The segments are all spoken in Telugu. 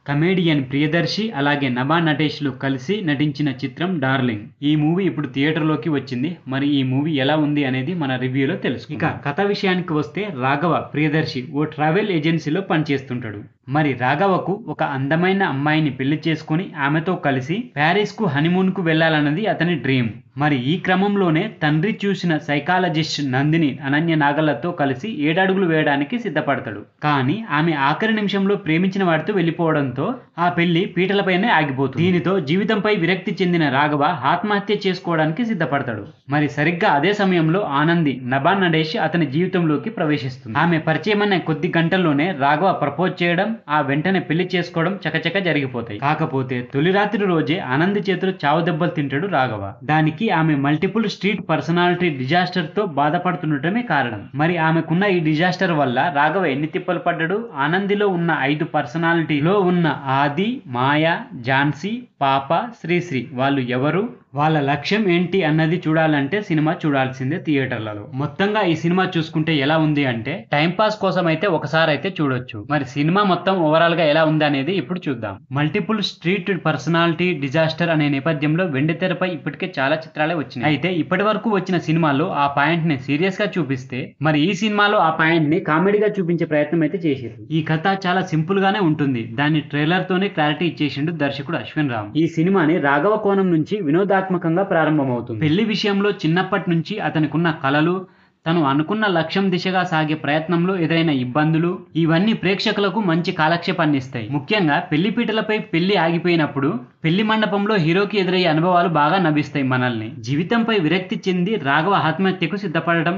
కమేడియన్ ప్రియదర్శి అలాగే నభా నటేష్లు కలిసి నటించిన చిత్రం డార్లింగ్. ఈ మూవీ ఇప్పుడు థియేటర్లోకి వచ్చింది. మరి ఈ మూవీ ఎలా ఉంది అనేది మన రివ్యూలో తెలుసు. ఇక కథ విషయానికి వస్తే రాఘవ ప్రియదర్శి ఓ ట్రావెల్ ఏజెన్సీలో పనిచేస్తుంటాడు. మరి రాఘవకు ఒక అందమైన అమ్మాయిని పెళ్లి చేసుకుని ఆమెతో కలిసి ప్యారిస్ కు హనీమూన్ కు వెళ్లాలన్నది అతని డ్రీమ్. మరి ఈ క్రమంలోనే తండ్రి చూసిన సైకాలజిస్ట్ నందిని అనన్య నాగలతో కలిసి 7 అడుగులు వేయడానికి సిద్ధపడతాడు. కానీ ఆమె ఆఖరి నిమిషంలో ప్రేమించిన వాడితో వెళ్లిపోవడంతో ఆ పెళ్లి పీటలపైనే ఆగిపోతుంది. దీనితో జీవితంపై విరక్తి చెందిన రాఘవ ఆత్మహత్య చేసుకోవడానికి సిద్ధపడతాడు. మరి సరిగ్గా అదే సమయంలో ఆనంది నభా నటేష్ అతని జీవితంలోకి ప్రవేశిస్తుంది. ఆమె పరిచయమైన కొద్ది గంటల్లోనే రాఘవ ప్రపోజ్ చేయడం, ఆ వెంటనే పెళ్లి చేసుకోవడం చకచక జరిగిపోతాయి. కాకపోతే తొలి రాత్రి రోజే ఆనంది చేతులు చావు దెబ్బలు తింటాడు రాఘవ. దానికి ఆమె మల్టిపుల్ స్ట్రీట్ పర్సనాలిటీ డిజాస్టర్ తో బాధపడుతుండటమే కారణం. మరి ఆమెకున్న ఈ డిజాస్టర్ వల్ల రాఘవ ఎన్ని తిప్పలు పడ్డాడు. ఆనందిలో ఉన్న 5 పర్సనాలిటీలో ఉన్న ఆది, మాయ, ఝాన్సీ, పాప, శ్రీశ్రీ వాళ్ళు ఎవరు, వాళ్ళ లక్ష్యం ఏంటి అన్నది చూడాలంటే సినిమా చూడాల్సిందే థియేటర్లలో. మొత్తంగా ఈ సినిమా చూసుకుంటే ఎలా ఉంది అంటే టైం పాస్ కోసం అయితే ఒకసారి అయితే చూడొచ్చు. మరి సినిమా మొత్తం ఓవరాల్ గా ఎలా ఉంది అనేది ఇప్పుడు చూద్దాం. మల్టిపుల్ స్ట్రీట్ పర్సనాలిటీ డిజాస్టర్ అనే నేపథ్యంలో వెండితెరపై ఇప్పటికే చాలా చిత్రాలే వచ్చినాయి. అయితే ఇప్పటి వరకు వచ్చిన సినిమాల్లో ఆ పాయింట్ ని సీరియస్ గా చూపిస్తే మరి ఈ సినిమాలో ఆ పాయింట్ ని కామెడీగా చూపించే ప్రయత్నం అయితే చేశారు. ఈ కథ చాలా సింపుల్ గానే ఉంటుంది. దాని ట్రైలర్ తోనే క్లారిటీ ఇచ్చేసిండు దర్శకుడు అశ్విన్ రామ్. ఈ సినిమాని రాఘవ కోణం నుంచి వినోదాత్మకంగా ప్రారంభమవుతుంది. పెళ్లి విషయంలో చిన్నప్పటి నుంచి అతనికున్న కలలు, తను అనుకున్న లక్ష్యం దిశగా సాగే ప్రయత్నంలో ఎదురైన ఇబ్బందులు, ఇవన్నీ ప్రేక్షకులకు మంచి కాలక్షేపాన్ని ఇస్తాయి. ముఖ్యంగా పెళ్లిపీటలపై పెళ్లి ఆగిపోయినప్పుడు పెళ్లి మండపంలో హీరోకి ఎదురయ్యే అనుభవాలు బాగా నవ్విస్తాయి మనల్ని. జీవితంపై విరక్తి చెంది రాఘవ ఆత్మహత్యకు సిద్ధపడడం,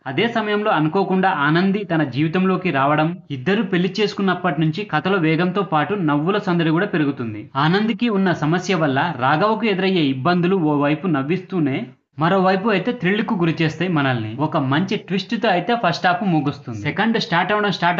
అదే సమయంలో అనుకోకుండా ఆనంది తన జీవితంలోకి రావడం, ఇద్దరు పెళ్లి చేసుకున్నప్పటి నుంచి కథలో వేగంతో పాటు నవ్వుల సందడి కూడా పెరుగుతుంది. ఆనందికి ఉన్న సమస్య వల్ల రాఘవకు ఎదురయ్యే ఇబ్బందులు ఓవైపు నవ్విస్తూనే మరోవైపు అయితే థ్రిల్ కు గురి చేస్తాయి మనల్ని. ఒక మంచి ట్విస్ట్ తో అయితే ఫస్ట్ హాఫ్ ముగుస్తుంది. సెకండ్ స్టార్ట్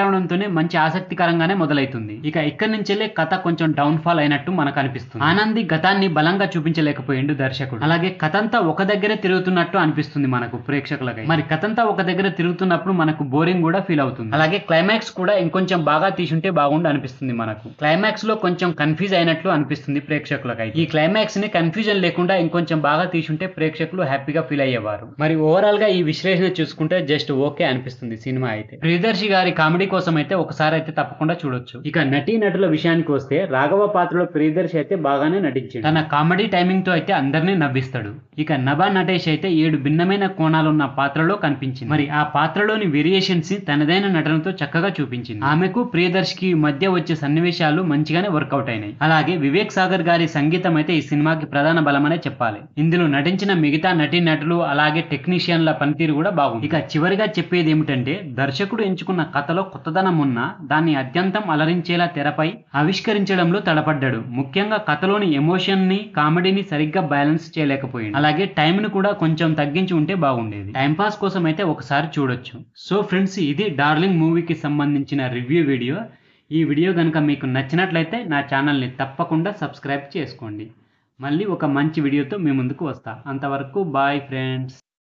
అవడంతోనే మంచి ఆసక్తికరంగానే మొదలైతుంది. ఇక ఇక్కడి నుంచెల్లే కథ కొంచెం డౌన్ ఫాల్ అయినట్టు మనకు అనిపిస్తుంది. ఆనంది గతాన్ని బలంగా చూపించలేకపోయిండు దర్శకుడు. అలాగే కథంతా ఒక దగ్గరే తిరుగుతున్నట్టు అనిపిస్తుంది మనకు ప్రేక్షకులకి. మరి కథంతా ఒక దగ్గర తిరుగుతున్నప్పుడు మనకు బోరింగ్ కూడా ఫీల్ అవుతుంది. అలాగే క్లైమాక్స్ కూడా ఇంకొంచెం బాగా తీసుంటే బాగుండు అనిపిస్తుంది మనకు. క్లైమాక్స్ లో కొంచెం కన్ఫ్యూజ్ అయినట్లు అనిపిస్తుంది ప్రేక్షకులకి. ఈ క్లైమాక్స్ ని కన్ఫ్యూజన్ లేకుండా ఇంకొంచెం బాగా తీసుంటే ప్రేక్షకులు హ్యాపీగా ఫీల్ అయ్యేవారు. మరి ఓవరాల్ గా ఈ విశ్లేషణ చూసుకుంటే జస్ట్ ఓకే అనిపిస్తుంది సినిమా అయితే. ప్రియదర్శి గారి కామెడీ కోసం అయితే ఒకసారి అయితే తప్పకుండా చూడొచ్చు. ఇక నటీ నటుల విషయానికి వస్తే రాఘవ పాత్రలో ప్రియదర్శి అయితే బాగానే నటించాడు. తన కామెడీ టైమింగ్ తో అయితే అందరినీ నవ్విస్తాడు. ఇక నభా నటేష్ అయితే 7 భిన్నమైన కోణాలున్న పాత్రలో కనిపించింది. మరి ఆ పాత్రలోని వేరియేషన్స్ తనదైన నటనతో చక్కగా చూపించింది. ఆమెకు ప్రియదర్శికి మధ్య వచ్చే సన్నివేశాలు మంచిగానే వర్కౌట్ అయినాయి. అలాగే వివేక్ సాగర్ గారి సంగీతం అయితే ఈ సినిమాకి ప్రధాన బలమనే చెప్పాలి. ఇందులో నటించిన మిగతా నటులు అలాగే టెక్నీషియన్ల పనితీరు కూడా బాగుంది. ఇక చివరిగా చెప్పేది ఏమిటంటే దర్శకుడు ఎంచుకున్న కథలో కొత్తదనం ఉన్నా దాన్ని అత్యంతం అలరించేలా తెరపై ఆవిష్కరించడంలో తడపడ్డాడు. ముఖ్యంగా కథలోని ఎమోషన్ ని, కామెడీని సరిగ్గా బ్యాలెన్స్ చేయలేకపోయింది. అలాగే టైం ను కూడా కొంచెం తగ్గించి ఉంటే బాగుండేది. టైం పాస్ కోసం అయితే ఒకసారి చూడొచ్చు. సో ఫ్రెండ్స్, ఇది డార్లింగ్ మూవీకి సంబంధించిన రివ్యూ వీడియో. ఈ వీడియో కనుక మీకు నచ్చినట్లయితే నా ఛానల్ని తప్పకుండా సబ్స్క్రైబ్ చేసుకోండి. మళ్ళీ ఒక మంచి వీడియోతో మీ ముందుకు వస్తా. అంతవరకు బాయ్ ఫ్రెండ్స్.